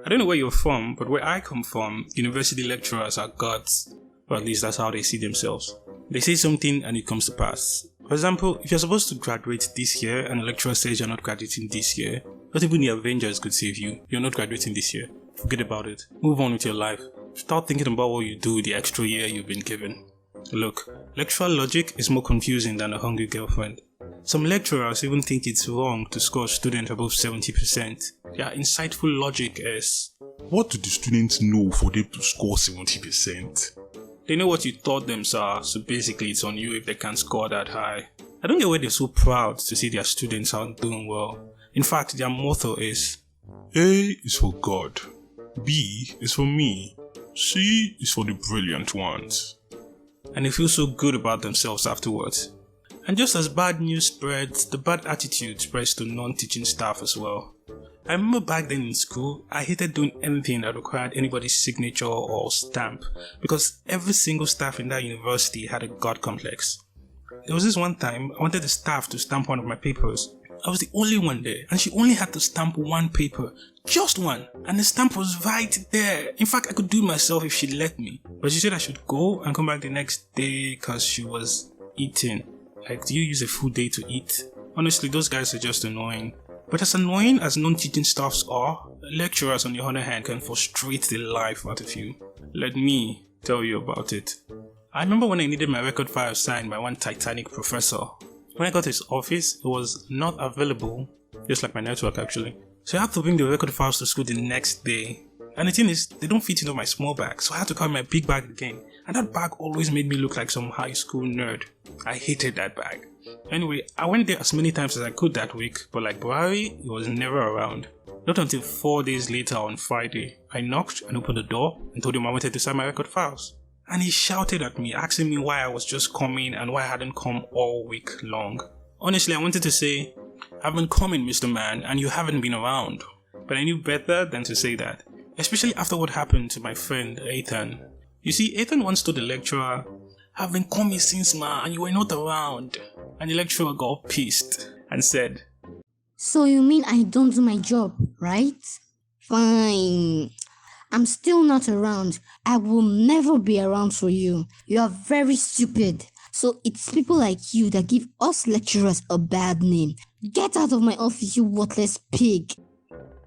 I don't know where you're from, but where I come from, university lecturers are gods. Or at least that's how they see themselves. They say something and it comes to pass. For example, if you're supposed to graduate this year and a lecturer says you're not graduating this year, not even the Avengers could save you. You're not graduating this year. Forget about it. Move on with your life. Start thinking about what you do with the extra year you've been given. Look, lecturer logic is more confusing than a hungry girlfriend. Some lecturers even think it's wrong to score a student above 70%. Their insightful logic is, what do the students know for them to score 70%? They know what you taught them, sir, so basically it's on you if they can't score that high. I don't get why they're so proud to see their students aren't doing well. In fact, their motto is, A is for God, B is for me, C is for the brilliant ones. And they feel so good about themselves afterwards. And just as bad news spreads, the bad attitude spreads to non-teaching staff as well. I remember back then in school, I hated doing anything that required anybody's signature or stamp because every single staff in that university had a god complex. There was this one time I wanted the staff to stamp one of my papers. I was the only one there and she only had to stamp one paper. Just one. And the stamp was right there. In fact, I could do it myself if she let me. But she said I should go and come back the next day because she was eating. Like, do you use a full day to eat? Honestly, those guys are just annoying. But as annoying as non-teaching staffs are, lecturers on the other hand can frustrate the life out of you. Let me tell you about it. I remember when I needed my record file signed by one Titanic professor. When I got to his office, it was not available, just like my network actually. So I had to bring the record files to school the next day. And the thing is, they don't fit into my small bag, so I had to carry my big bag again. And that bag always made me look like some high school nerd. I hated that bag. Anyway, I went there as many times as I could that week, but like Buhari, he was never around. Not until 4 days later on Friday, I knocked and opened the door and told him I wanted to sign my record files. And he shouted at me, asking me why I was just coming and why I hadn't come all week long. Honestly, I wanted to say, I've been coming, Mr. Man, and you haven't been around. But I knew better than to say that, especially after what happened to my friend Ethan. You see, Ethan once told the lecturer, I've been coming since ma and you were not around. And the lecturer got pissed and said, So you mean I don't do my job, right? Fine. I'm still not around. I will never be around for you. You are very stupid. So it's people like you that give us lecturers a bad name. Get out of my office, you worthless pig.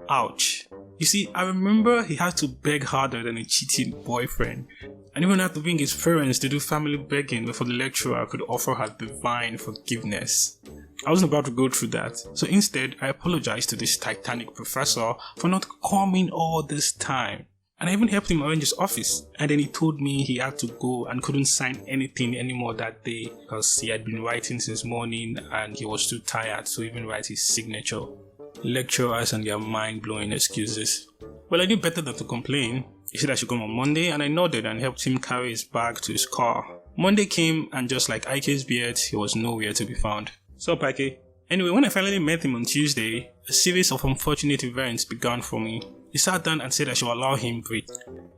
Ouch. You see, I remember he had to beg harder than a cheating boyfriend, and even had to bring his parents to do family begging before the lecturer could offer her divine forgiveness. I wasn't about to go through that, so instead I apologized to this Titanic professor for not coming all this time. And I even helped him arrange his office, and then he told me he had to go and couldn't sign anything anymore that day because he had been writing since morning and he was too tired to even write his signature. Lecturers and their mind-blowing excuses. Well, I knew better than to complain. He said I should come on Monday, and I nodded and helped him carry his bag to his car. Monday came, and just like Ike's beard, he was nowhere to be found. Sup, Ike? Anyway, when I finally met him on Tuesday, a series of unfortunate events began for me. He sat down and said I should allow him breathe.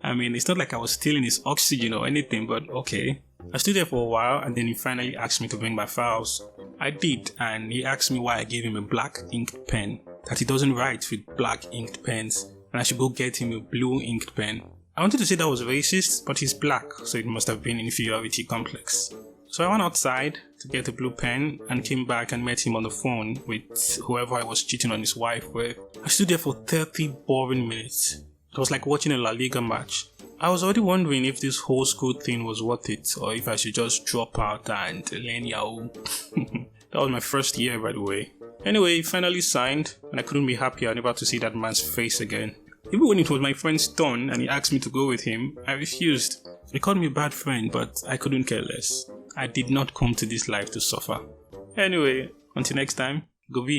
I mean, it's not like I was stealing his oxygen or anything, but okay. I stood there for a while and then he finally asked me to bring my files. I did, and he asked me why I gave him a black ink pen, that he doesn't write with black inked pens, and I should go get him a blue inked pen. I wanted to say that was racist, but he's black, so it must have been inferiority complex. So I went outside to get a blue pen and came back and met him on the phone with whoever I was cheating on his wife with. I stood there for 30 boring minutes. It was like watching a La Liga match. I was already wondering if this whole school thing was worth it or if I should just drop out and learn Yahoo. That was my first year, by the way. Anyway, he finally signed and I couldn't be happier never to see that man's face again. Even when it was my friend's turn and he asked me to go with him, I refused. He called me a bad friend, but I couldn't care less. I did not come to this life to suffer. Anyway, until next time, go be.